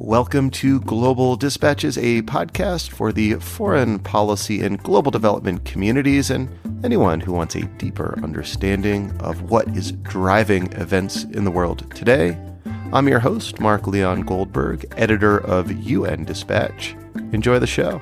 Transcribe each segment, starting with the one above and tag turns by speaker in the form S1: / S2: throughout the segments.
S1: Welcome to Global Dispatches, a podcast for the foreign policy and global development communities and anyone who wants a deeper understanding of what is driving events in the world today. I'm your host, Mark Leon Goldberg, editor of UN Dispatch. Enjoy the show.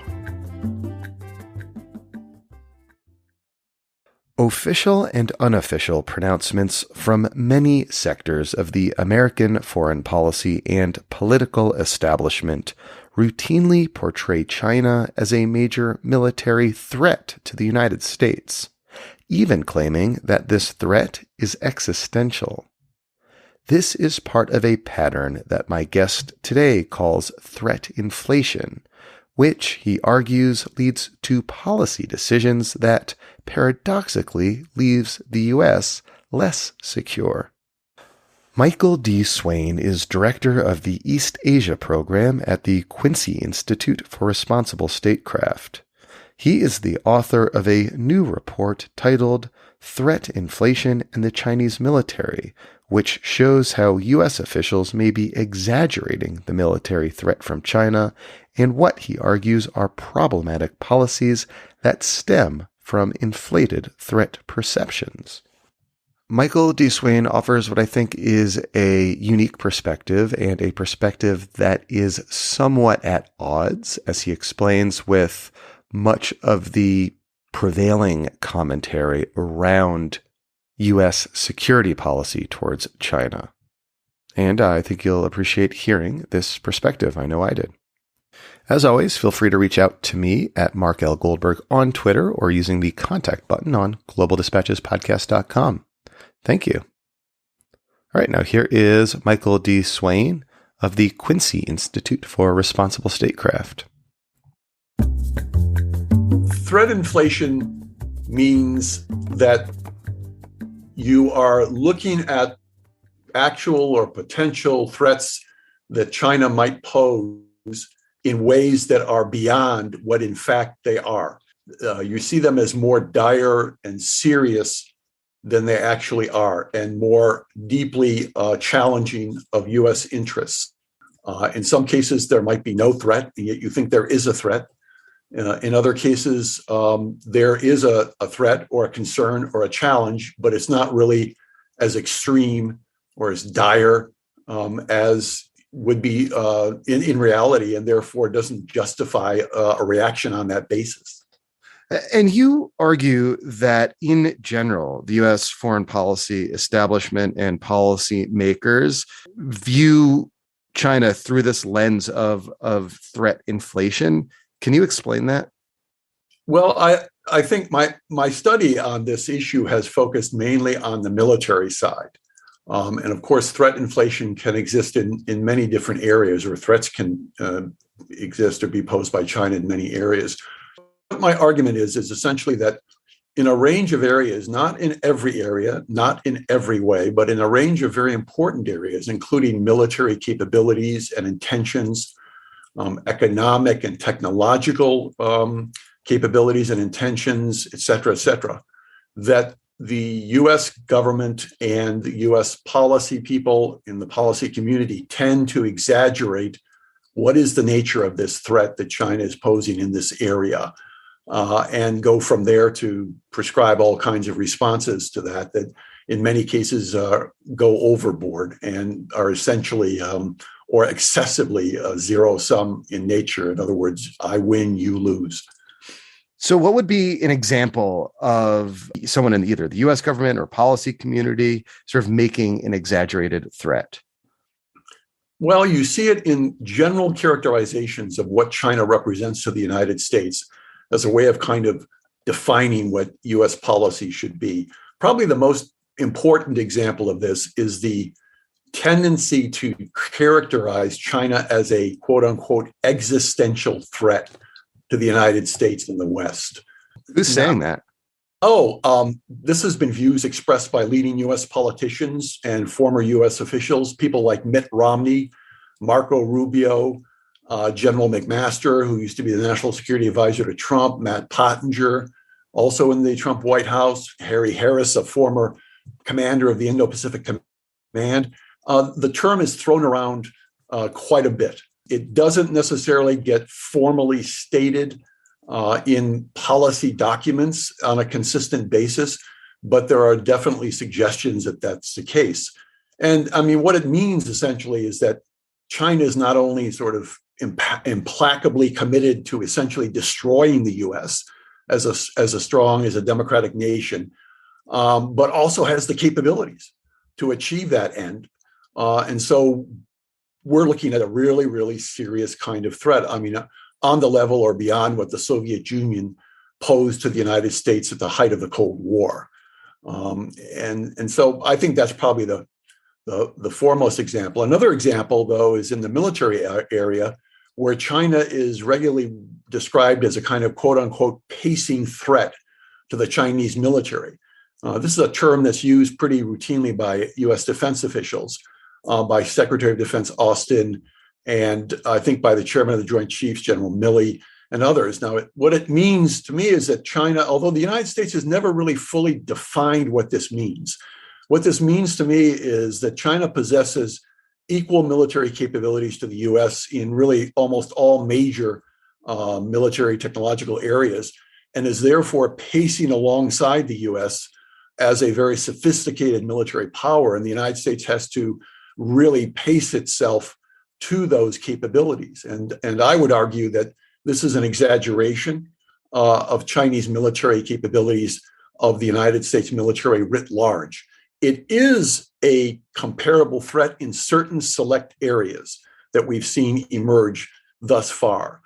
S1: Official and unofficial pronouncements from many sectors of the American foreign policy and political establishment routinely portray China as a major military threat to the United States, even claiming that this threat is existential. This is part of a pattern that my guest today calls threat inflation, which, he argues, leads to policy decisions that, paradoxically, leaves the U.S. less secure. Michael D Swaine is director of the East Asia program at the Quincy Institute for Responsible Statecraft. He is the author of a new report titled Threat Inflation and the Chinese Military, which shows how U.S. officials may be exaggerating the military threat from China and what he argues are problematic policies that stem from inflated threat perceptions. Michael D Swaine offers what I think is a unique perspective and a perspective that is somewhat at odds, as he explains, with much of the prevailing commentary around U.S. security policy towards China. And I think you'll appreciate hearing this perspective. I know I did. As always, feel free to reach out to me at Mark L. Goldberg on Twitter or using the contact button on globaldispatchespodcast.com. Thank you. All right, now here is Michael D. Swaine of the Quincy Institute for Responsible Statecraft.
S2: Threat inflation means that you are looking at actual or potential threats that China might pose in ways that are beyond what in fact they are. You see them as more dire and serious than they actually are, and more deeply challenging of U.S. interests. In some cases, there might be no threat, and yet you think there is a threat. In other cases, there is a threat or a concern or a challenge, but it's not really as extreme or as dire as would be in reality, and therefore doesn't justify a reaction on that basis.
S1: And you argue that in general, the U.S. foreign policy establishment and policy makers view China through this lens of threat inflation. Can you explain that?
S2: Well, I think my study on this issue has focused mainly on the military side. And of course, threat inflation can exist in many different areas, or threats can exist or be posed by China in many areas. What my argument is essentially that in a range of areas, not in every area, not in every way, but in a range of very important areas, including military capabilities and intentions, economic and technological capabilities and intentions, et cetera, that the U.S. government and the U.S. policy people in the policy community tend to exaggerate what is the nature of this threat that China is posing in this area, and go from there to prescribe all kinds of responses to that in many cases go overboard and are essentially or excessively zero-sum in nature. In other words, I win, you lose.
S1: So what would be an example of someone in either the U.S. government or policy community sort of making an exaggerated threat?
S2: Well, you see it in general characterizations of what China represents to the United States as a way of kind of defining what U.S. policy should be. Probably the most important example of this is the tendency to characterize China as a quote unquote existential threat to the United States and the West.
S1: Who's saying that?
S2: This has been views expressed by leading U.S. politicians and former U.S. officials, people like Mitt Romney, Marco Rubio, General McMaster, who used to be the national security advisor to Trump, Matt Pottinger, also in the Trump White House, Harry Harris, a former commander of the Indo-Pacific Command. The term is thrown around quite a bit. It doesn't necessarily get formally stated in policy documents on a consistent basis, but there are definitely suggestions that that's the case. And I mean, what it means essentially is that China is not only sort of implacably committed to essentially destroying the U.S. as a strong, as a democratic nation, but also has the capabilities to achieve that end. And so we're looking at a really, really serious kind of threat. I mean, on the level or beyond what the Soviet Union posed to the United States at the height of the Cold War. And so I think that's probably the foremost example. Another example, though, is in the military area, where China is regularly described as a kind of quote unquote pacing threat to the Chinese military. This is a term that's used pretty routinely by U.S. defense officials, by Secretary of Defense Austin, and I think by the chairman of the Joint Chiefs, General Milley, and others. Now, what it means to me is that China, although the United States has never really fully defined what this means, what this means to me is that China possesses equal military capabilities to the U.S. in really almost all major military technological areas, and is therefore pacing alongside the U.S. as a very sophisticated military power. And the United States has to really pace itself to those capabilities. And I would argue that this is an exaggeration of Chinese military capabilities of the United States military writ large. It is a comparable threat in certain select areas that we've seen emerge thus far,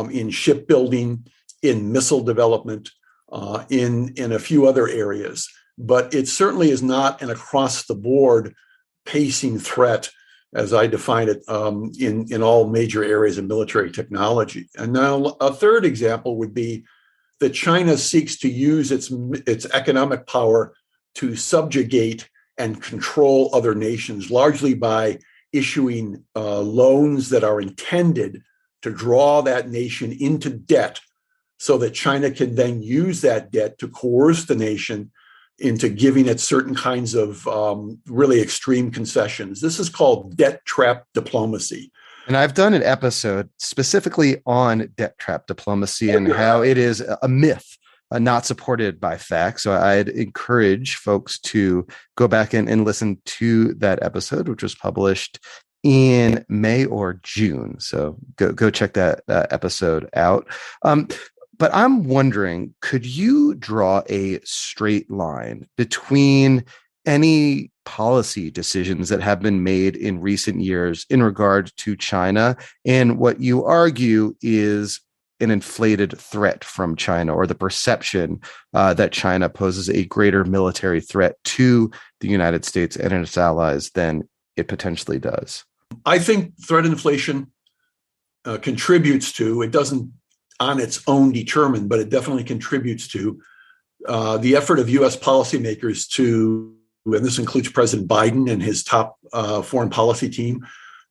S2: in shipbuilding, in missile development, in a few other areas. But it certainly is not an across-the-board pacing threat, as I define it, in all major areas of military technology. And now a third example would be that China seeks to use its economic power to subjugate and control other nations, largely by issuing loans that are intended to draw that nation into debt so that China can then use that debt to coerce the nation into giving it certain kinds of really extreme concessions. This is called debt trap diplomacy.
S1: And I've done an episode specifically on debt trap diplomacy and how it is a myth, not supported by facts. So I'd encourage folks to go back and listen to that episode, which was published in May or June. So go check that episode out. But I'm wondering, could you draw a straight line between any policy decisions that have been made in recent years in regard to China and what you argue is an inflated threat from China, or the perception that China poses a greater military threat to the United States and its allies than it potentially does?
S2: I think threat inflation contributes to, it doesn't on its own determine, but it definitely contributes to the effort of U.S. policymakers to, and this includes President Biden and his top foreign policy team,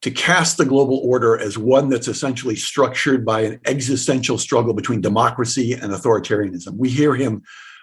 S2: to cast the global order as one that's essentially structured by an existential struggle between democracy and authoritarianism. We hear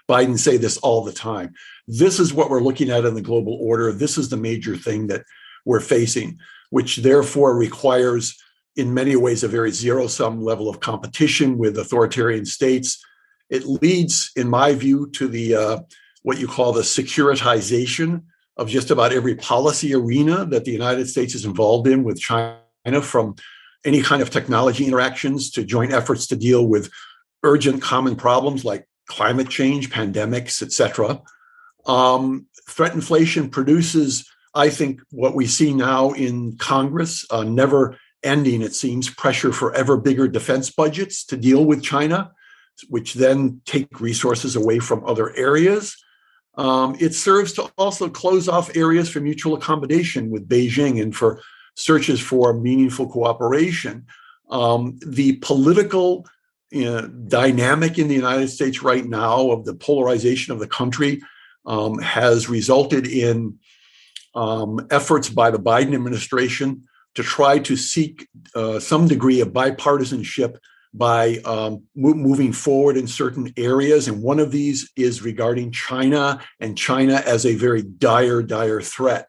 S2: Biden say this all the time. This is what we're looking at in the global order. This is the major thing that we're facing, which therefore requires, in many ways, a very zero-sum level of competition with authoritarian states. It leads, in my view, to the what you call the securitization of just about every policy arena that the United States is involved in with China, from any kind of technology interactions to joint efforts to deal with urgent common problems like climate change, pandemics, et cetera. Threat inflation produces, I think, what we see now in Congress, never ending, it seems, pressure for ever bigger defense budgets to deal with China, which then take resources away from other areas. It serves to also close off areas for mutual accommodation with Beijing and for searches for meaningful cooperation. The political dynamic in the United States right now of the polarization of the country has resulted in efforts by the Biden administration to try to seek some degree of bipartisanship by moving forward in certain areas. And one of these is regarding China, and China as a very dire threat.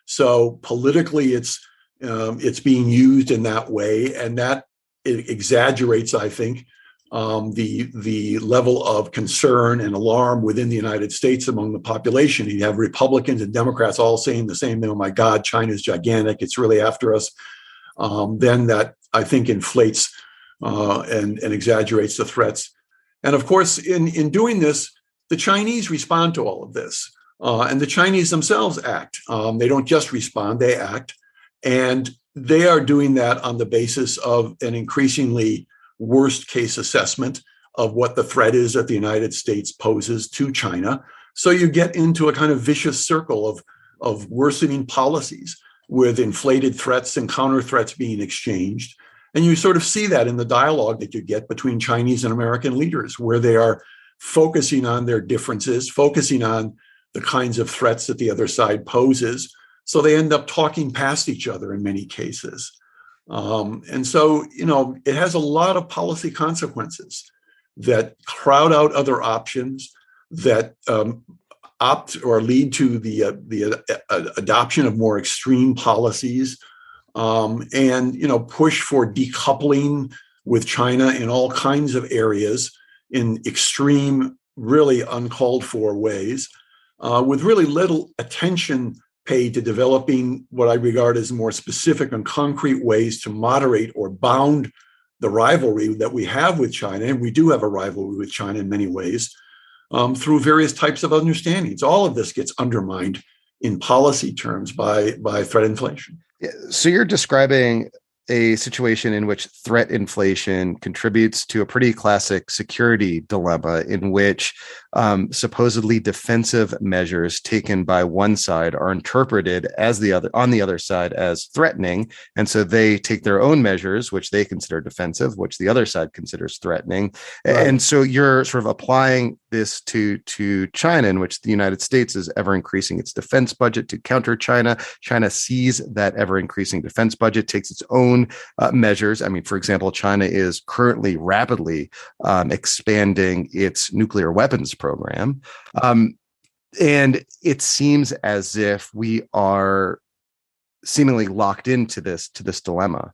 S2: So politically, it's it's being used in that way, and that it exaggerates, I think, the level of concern and alarm within the United States among the population. You have Republicans and Democrats all saying the same thing: "Oh my God, China's gigantic; it's really after us." Then that, I think, inflates and exaggerates the threats. And of course, in doing this, the Chinese respond to all of this, and the Chinese themselves act. They don't just respond; they act. And they are doing that on the basis of an increasingly worst case assessment of what the threat is that the United States poses to China. So you get into a kind of vicious circle of worsening policies with inflated threats and counter threats being exchanged. And you sort of see that in the dialogue that you get between Chinese and American leaders, where they are focusing on their differences, focusing on the kinds of threats that the other side poses. So they end up talking past each other in many cases. And so, it has a lot of policy consequences that crowd out other options, that opt or lead to the adoption of more extreme policies, and push for decoupling with China in all kinds of areas in extreme, really uncalled for ways, with really little attention paid to developing what I regard as more specific and concrete ways to moderate or bound the rivalry that we have with China, and we do have a rivalry with China in many ways, through various types of understandings. All of this gets undermined in policy terms by threat inflation.
S1: So you're describing a situation in which threat inflation contributes to a pretty classic security dilemma, in which supposedly defensive measures taken by one side are interpreted as on the other side as threatening. And so they take their own measures, which they consider defensive, which the other side considers threatening. Right. And so you're sort of applying this to China, in which the United States is ever increasing its defense budget to counter China. China sees that ever increasing defense budget, takes its own measures. I mean, for example, China is currently rapidly expanding its nuclear weapons program. And it seems as if we are seemingly locked into this dilemma.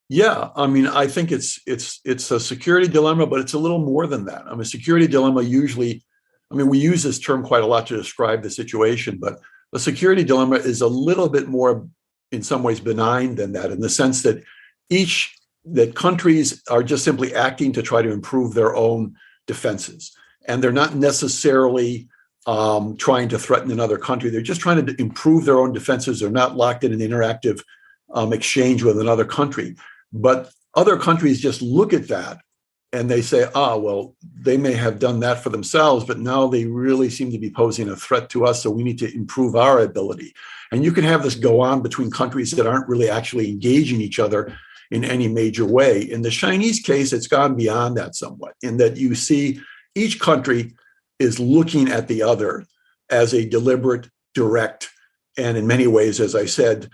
S2: Yeah, I mean, I think it's a security dilemma, but it's a little more than that. I mean, security dilemma usually, we use this term quite a lot to describe the situation, but a security dilemma is a little bit more, in some ways, benign than that, in the sense that countries are just simply acting to try to improve their own defenses. And they're not necessarily trying to threaten another country. They're just trying to improve their own defenses. They're not locked in an interactive exchange with another country. But other countries just look at that and they say, well, they may have done that for themselves, but now they really seem to be posing a threat to us, so we need to improve our ability. And you can have this go on between countries that aren't really actually engaging each other in any major way. In the Chinese case, it's gone beyond that somewhat, in that you see each country is looking at the other as a deliberate, direct, and in many ways, as I said,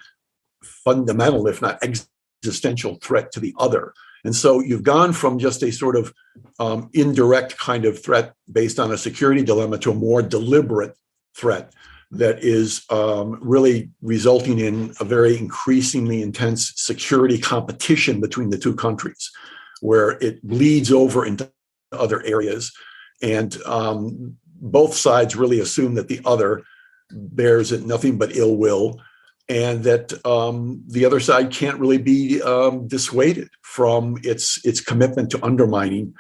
S2: fundamental, if not existential threat to the other. And so you've gone from just a sort of indirect kind of threat based on a security dilemma to a more deliberate threat that is really resulting in a very increasingly intense security competition between the two countries, where it bleeds over into other areas. And both sides really assume that the other bears nothing but ill will, and that the other side can't really be dissuaded from its commitment to undermining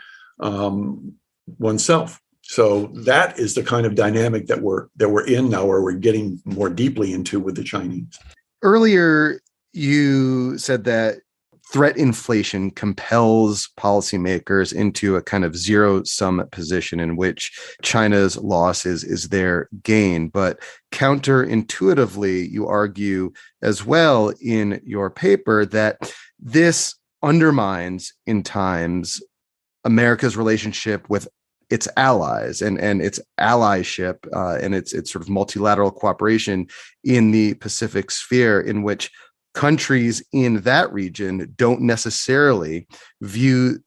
S2: oneself. So that is the kind of dynamic that we're in now, where we're getting more deeply into with the Chinese.
S1: Earlier, you said that threat inflation compels policymakers into a kind of zero-sum position in which China's loss is their gain. But counterintuitively, you argue as well in your paper that this undermines, in times, America's relationship with its allies and its allyship and its sort of multilateral cooperation in the Pacific sphere, in which countries in that region don't necessarily view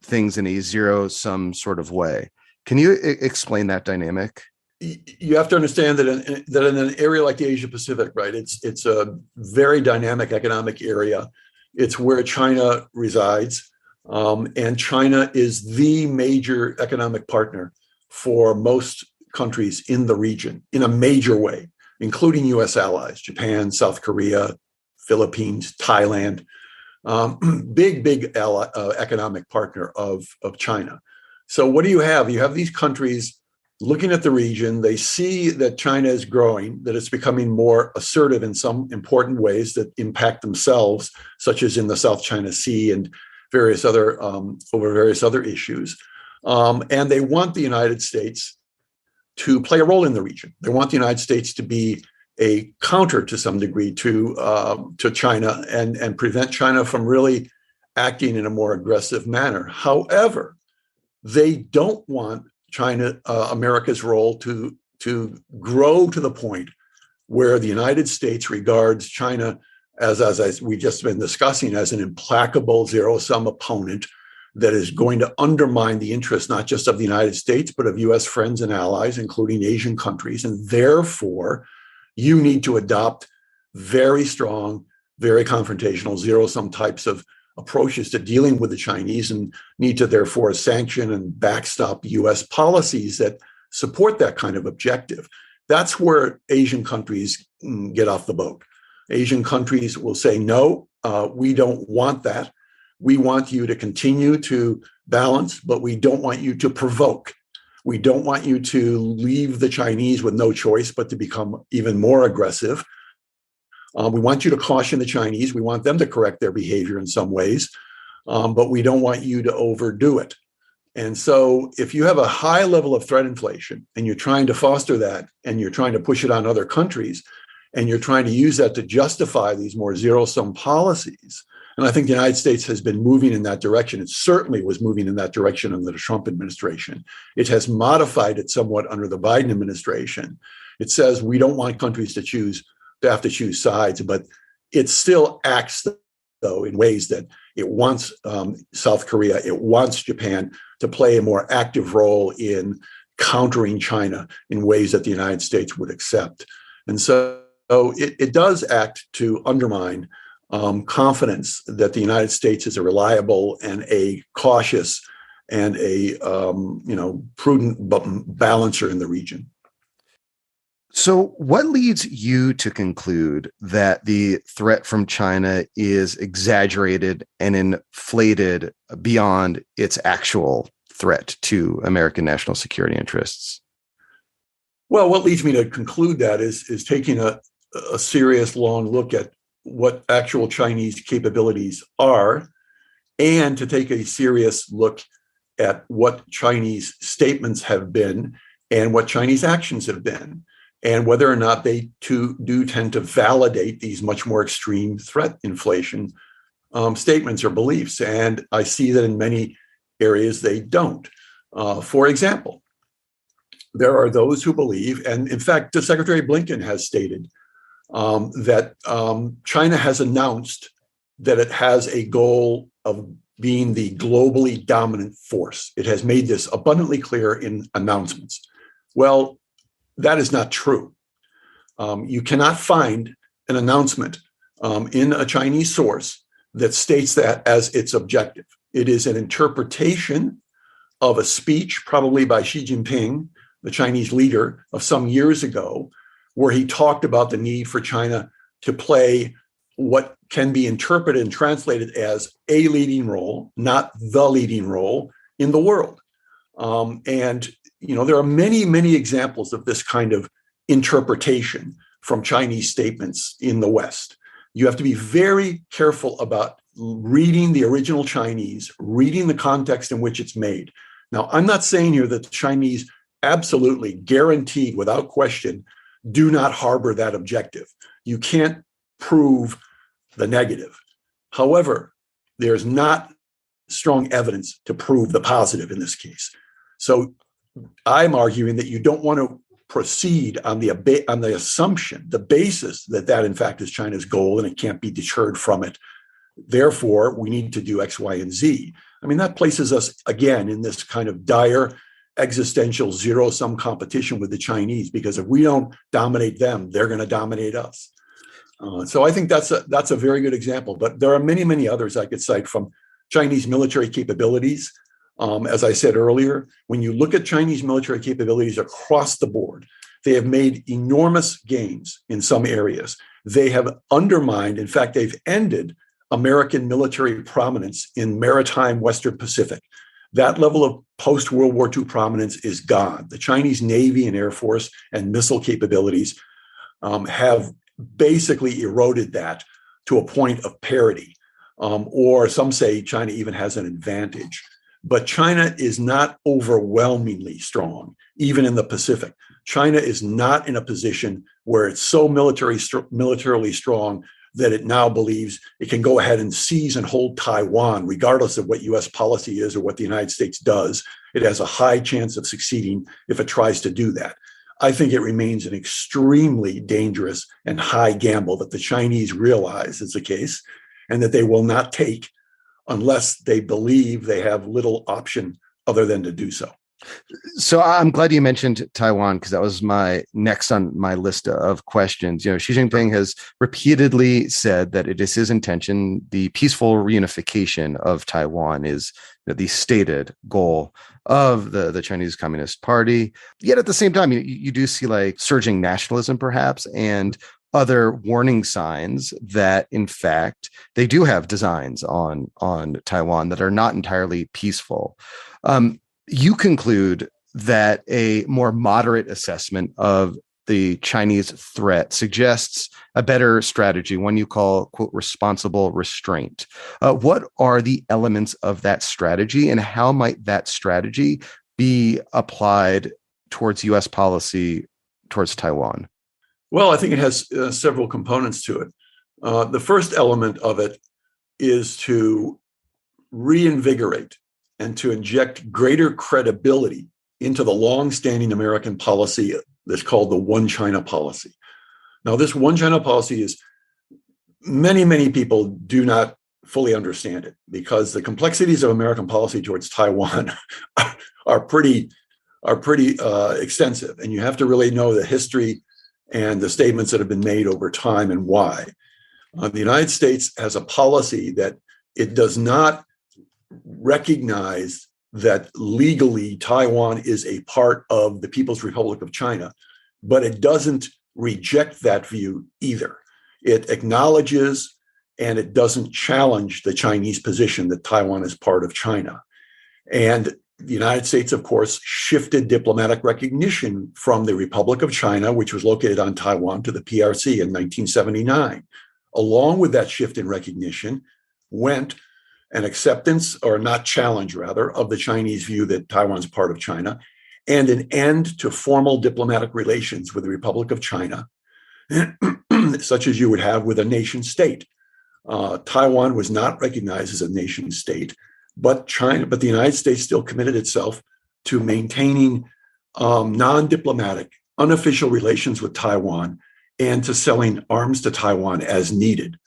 S1: things in a zero-sum sort of way. Can you explain that dynamic?
S2: you have to understand that in an area like the Asia Pacific, right? It's a very dynamic economic area. It's where China resides, and China is the major economic partner for most countries in the region in a major way, including U.S. allies: Japan, South Korea, Philippines, Thailand. Big economic partner of China. So what do you have? You have these countries looking at the region. They see that China is growing, that it's becoming more assertive in some important ways that impact themselves, such as in the South China Sea and various other over various other issues. And they want the United States to play a role in the region. They want the United States to be a counter to some degree to China and prevent China from really acting in a more aggressive manner. However, they don't want America's role to grow to the point where the United States regards China as we just been discussing, as an implacable zero-sum opponent that is going to undermine the interests not just of the United States, but of U.S. friends and allies, including Asian countries. And therefore, you need to adopt very strong, very confrontational, zero-sum types of approaches to dealing with the Chinese, and need to therefore sanction and backstop U.S. policies that support that kind of objective. That's where Asian countries get off the boat. Asian countries will say, no, we don't want that. We want you to continue to balance, but we don't want you to provoke. We don't want you to leave the Chinese with no choice but to become even more aggressive. We want you to caution the Chinese. We want them to correct their behavior in some ways, but we don't want you to overdo it. And so if you have a high level of threat inflation and you're trying to foster that and you're trying to push it on other countries and you're trying to use that to justify these more zero-sum policies, and I think the United States has been moving in that direction. It certainly was moving in that direction under the Trump administration. It has modified it somewhat under the Biden administration. It says we don't want countries to have to choose sides, but it still acts, though, in ways that it wants South Korea, it wants Japan to play a more active role in countering China in ways that the United States would accept. And so it does act to undermine confidence that the United States is a reliable and a cautious and a prudent balancer in the region.
S1: So what leads you to conclude that the threat from China is exaggerated and inflated beyond its actual threat to American national security interests?
S2: Well, what leads me to conclude that is taking a serious, long look at what actual Chinese capabilities are, and to take a serious look at what Chinese statements have been and what Chinese actions have been, and whether or not they do tend to validate these much more extreme threat inflation statements or beliefs. And I see that in many areas they don't. For example, there are those who believe, and in fact, the Secretary Blinken has stated that China has announced that it has a goal of being the globally dominant force. It has made this abundantly clear in announcements. Well, that is not true. You cannot find an announcement in a Chinese source that states that as its objective. It is an interpretation of a speech, probably by Xi Jinping, the Chinese leader, of some years ago, where he talked about the need for China to play what can be interpreted and translated as a leading role, not the leading role in the world. And there are many, many examples of this kind of interpretation from Chinese statements in the West. You have to be very careful about reading the original Chinese, reading the context in which it's made. Now, I'm not saying here that the Chinese absolutely guaranteed, without question, do not harbor that objective. You can't prove the negative. However, there's not strong evidence to prove the positive in this case. So I'm arguing that you don't want to proceed on the assumption, the basis that in fact is China's goal and it can't be deterred from it. Therefore, we need to do X, Y, and Z. I mean, that places us again in this kind of dire existential zero-sum competition with the Chinese, because if we don't dominate them, they're going to dominate us. So I think that's a very good example. But there are many, many others I could cite from Chinese military capabilities. As I said earlier, when you look at Chinese military capabilities across the board, they have made enormous gains in some areas. They have undermined, in fact, they've ended American military prominence in maritime Western Pacific. That level of post-World War II prominence is gone. The Chinese Navy and Air Force and missile capabilities have basically eroded that to a point of parity. Or some say China even has an advantage. But China is not overwhelmingly strong, even in the Pacific. China is not in a position where it's so militarily strong that it now believes it can go ahead and seize and hold Taiwan, regardless of what U.S. policy is or what the United States does. It has a high chance of succeeding if it tries to do that. I think it remains an extremely dangerous and high gamble that the Chinese realize is the case, and that they will not take unless they believe they have little option other than to do so.
S1: So I'm glad you mentioned Taiwan, because that was my next on my list of questions. You know, Xi Jinping has repeatedly said that it is his intention, the peaceful reunification of Taiwan is the stated goal of the Chinese Communist Party. Yet at the same time, you do see like surging nationalism, perhaps, and other warning signs that, in fact, they do have designs on Taiwan that are not entirely peaceful. You conclude that a more moderate assessment of the Chinese threat suggests a better strategy, one you call, quote, responsible restraint. What are the elements of that strategy, and how might that strategy be applied towards U.S. policy towards Taiwan?
S2: Well, I think it has several components to it. The first element of it is to reinvigorate and to inject greater credibility into the long-standing American policy that's called the One China policy. Now, this One China policy is, many, many people do not fully understand it, because the complexities of American policy towards Taiwan are pretty extensive, and you have to really know the history and the statements that have been made over time and why. The United States has a policy that it does not recognize that legally Taiwan is a part of the People's Republic of China, but it doesn't reject that view either. It acknowledges and it doesn't challenge the Chinese position that Taiwan is part of China. And the United States, of course, shifted diplomatic recognition from the Republic of China, which was located on Taiwan, to the PRC in 1979. Along with that shift in recognition went an acceptance, or not challenge rather, of the Chinese view that Taiwan's part of China, and an end to formal diplomatic relations with the Republic of China, such as you would have with a nation state. Taiwan was not recognized as a nation state, but the United States still committed itself to maintaining non-diplomatic, unofficial relations with Taiwan and to selling arms to Taiwan as needed.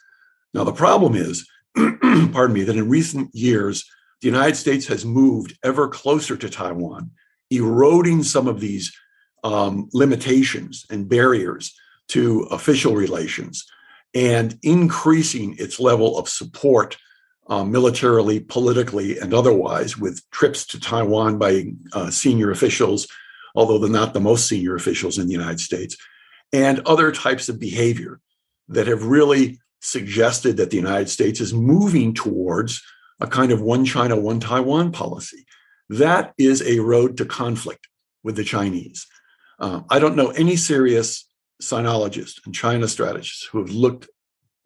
S2: Now, the problem is, pardon me, that in recent years, the United States has moved ever closer to Taiwan, eroding some of these limitations and barriers to official relations, and increasing its level of support militarily, politically, and otherwise, with trips to Taiwan by senior officials, although they're not the most senior officials in the United States, and other types of behavior that have really suggested that the United States is moving towards a kind of one China, one Taiwan policy. That is a road to conflict with the Chinese. I don't know any serious sinologists and China strategists who have looked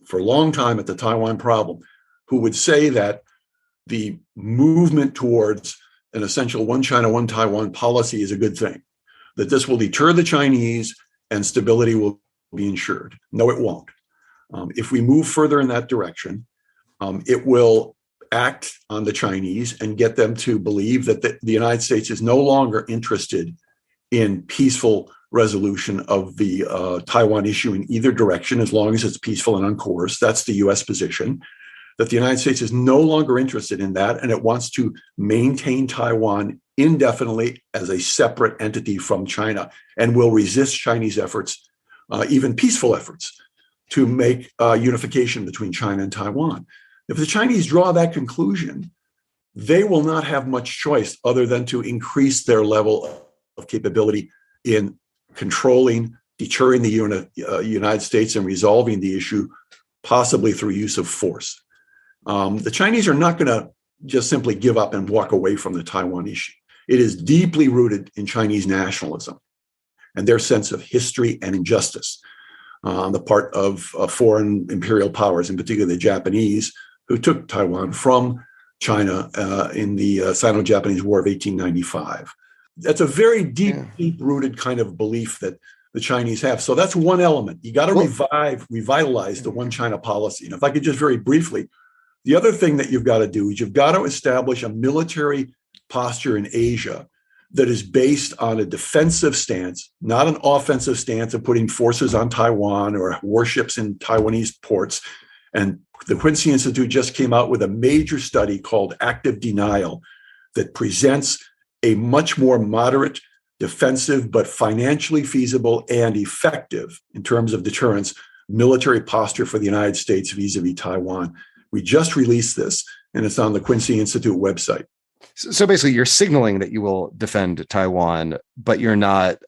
S2: for a long time at the Taiwan problem who would say that the movement towards an essential one China, one Taiwan policy is a good thing, that this will deter the Chinese and stability will be ensured. No, it won't. If we move further in that direction, it will act on the Chinese and get them to believe that the United States is no longer interested in peaceful resolution of the Taiwan issue in either direction, as long as it's peaceful and uncoerced. That's the U.S. position, that the United States is no longer interested in that, and it wants to maintain Taiwan indefinitely as a separate entity from China and will resist Chinese efforts, even peaceful efforts, to make unification between China and Taiwan. If the Chinese draw that conclusion, they will not have much choice other than to increase their level of capability in controlling, deterring the United States and resolving the issue, possibly through use of force. The Chinese are not going to just simply give up and walk away from the Taiwan issue. It is deeply rooted in Chinese nationalism and their sense of history and injustice on the part of foreign imperial powers, in particular the Japanese, who took Taiwan from China in the Sino-Japanese War of 1895. That's a very deep-rooted kind of belief that the Chinese have. So that's one element. You got to revitalize the one China policy. And if I could just very briefly, the other thing that you've got to do is you've got to establish a military posture in Asia that is based on a defensive stance, not an offensive stance of putting forces on Taiwan or warships in Taiwanese ports. And the Quincy Institute just came out with a major study called Active Denial that presents a much more moderate, defensive, but financially feasible and effective in terms of deterrence military posture for the United States vis-a-vis Taiwan. We just released this, and it's on the Quincy Institute website.
S1: So basically, you're signaling that you will defend Taiwan, but you're not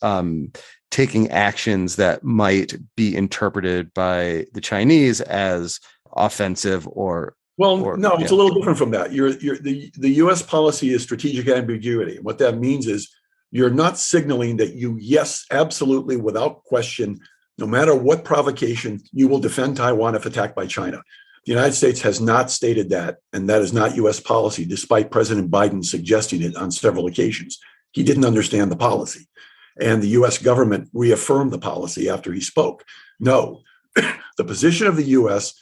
S1: taking actions that might be interpreted by the Chinese as offensive or.
S2: No, it's a little different from that. The U.S. policy is strategic ambiguity. What that means is you're not signaling that you, yes, absolutely, without question, no matter what provocation, you will defend Taiwan if attacked by China. The United States has not stated that, and that is not U.S. policy, despite President Biden suggesting it on several occasions. He didn't understand the policy, and the U.S. government reaffirmed the policy after he spoke. No, the position of the U.S.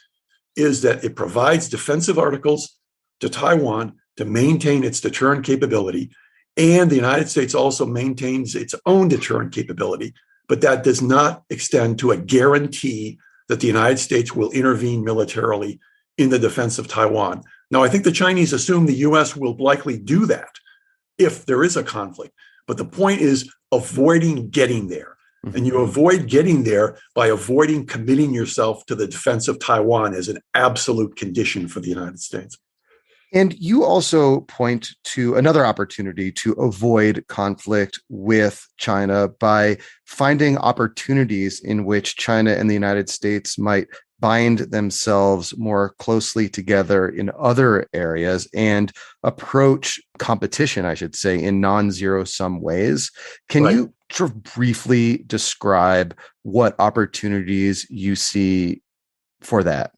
S2: is that it provides defensive articles to Taiwan to maintain its deterrent capability, and the United States also maintains its own deterrent capability, but that does not extend to a guarantee that the United States will intervene militarily in the defense of Taiwan. Now, I think the Chinese assume the U.S. will likely do that if there is a conflict. But the point is avoiding getting there. And you avoid getting there by avoiding committing yourself to the defense of Taiwan as an absolute condition for the United States.
S1: And you also point to another opportunity to avoid conflict with China by finding opportunities in which China and the United States might bind themselves more closely together in other areas and approach competition, I should say, in non-zero-sum ways. Can you sort of briefly describe what opportunities you see for that?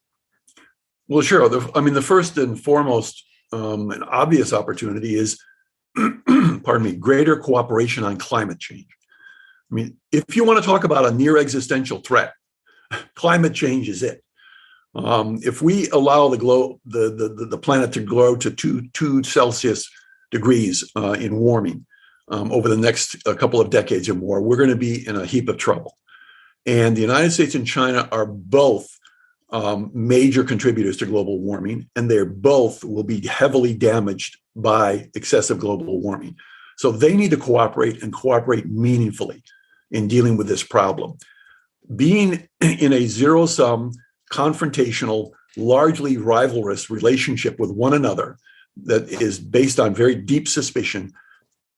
S2: Well, sure. The first and foremost and obvious opportunity is, greater cooperation on climate change. I mean, if you want to talk about a near existential threat, climate change is it. If we allow the planet to grow to 2 Celsius degrees in warming over the next couple of decades or more, we're going to be in a heap of trouble. And the United States and China are both major contributors to global warming, and they both will be heavily damaged by excessive global warming. So they need to cooperate and cooperate meaningfully in dealing with this problem. Being in a zero-sum, confrontational, largely rivalrous relationship with one another that is based on very deep suspicion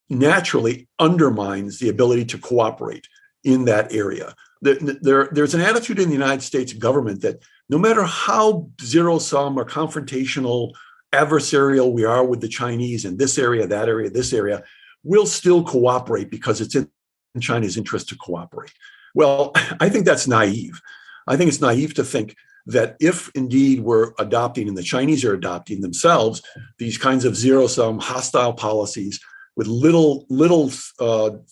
S2: naturally undermines the ability to cooperate in that area. There's an attitude in the United States government that no matter how zero-sum or confrontational, adversarial we are with the Chinese in this area, that area, this area, we'll still cooperate because it's in China's interest to cooperate. Well, I think that's naive. I think it's naive to think that if indeed we're adopting, and the Chinese are adopting themselves, these kinds of zero-sum hostile policies with little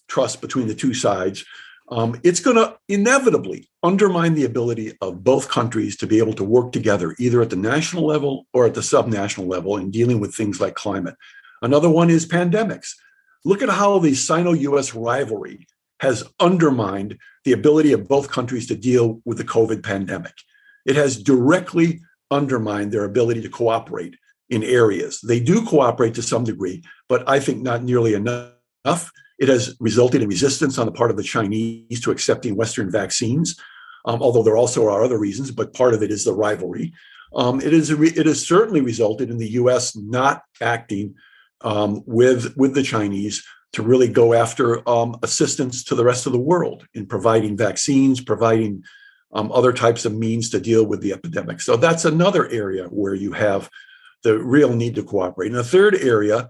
S2: trust between the two sides, it's going to inevitably undermine the ability of both countries to be able to work together, either at the national level or at the subnational level in dealing with things like climate. Another one is pandemics. Look at how the Sino-US rivalry has undermined the ability of both countries to deal with the COVID pandemic. It has directly undermined their ability to cooperate in areas. They do cooperate to some degree, but I think not nearly enough. It has resulted in resistance on the part of the Chinese to accepting Western vaccines, although there also are other reasons, but part of it is the rivalry. It has certainly resulted in the U.S. not acting with the Chinese to really go after assistance to the rest of the world in providing vaccines, providing other types of means to deal with the epidemic. So that's another area where you have the real need to cooperate. And the third area,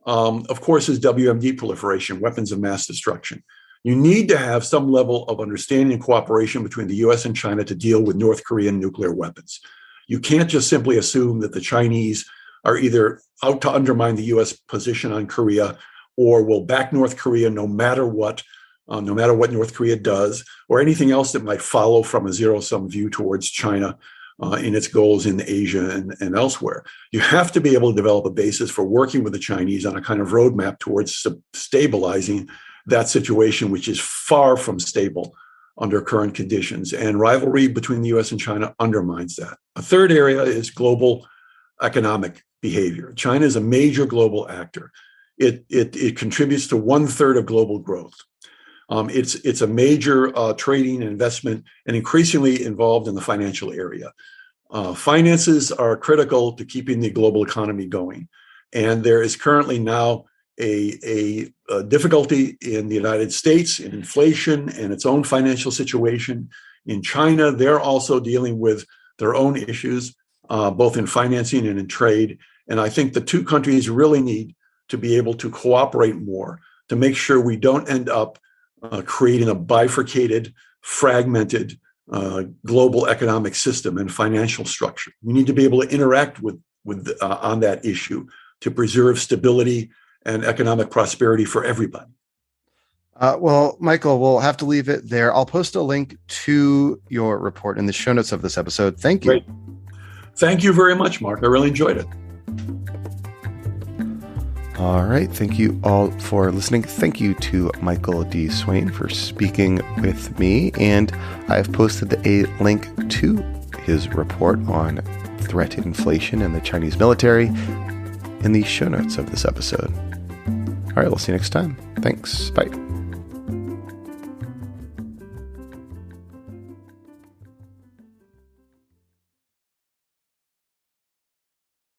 S2: of course, is WMD proliferation, weapons of mass destruction. You need to have some level of understanding and cooperation between the US and China to deal with North Korean nuclear weapons. You can't just simply assume that the Chinese are either out to undermine the US position on Korea or will back North Korea no matter what North Korea does, or anything else that might follow from a zero-sum view towards China in its goals in Asia and elsewhere. You have to be able to develop a basis for working with the Chinese on a kind of roadmap towards stabilizing that situation, which is far from stable under current conditions. And rivalry between the US and China undermines that. A third area is global economic behavior. China is a major global actor. It contributes to 1/3 of global growth. It's a major trading and investment and increasingly involved in the financial area. Finances are critical to keeping the global economy going. And there is currently now a difficulty in the United States in inflation and its own financial situation. In China, they're also dealing with their own issues, both in financing and in trade. And I think the two countries really need to be able to cooperate more to make sure we don't end up creating a bifurcated, fragmented global economic system and financial structure. We need to be able to interact with on that issue to preserve stability and economic prosperity for everybody.
S1: Well, Michael, we'll have to leave it there. I'll post a link to your report in the show notes of this episode. Thank you.
S2: Great. Thank you very much, Mark. I really enjoyed it.
S1: All right. Thank you all for listening. Thank you to Michael D. Swaine for speaking with me. And I've posted a link to his report on threat inflation and the Chinese military in the show notes of this episode. All right. We'll see you next time. Thanks. Bye.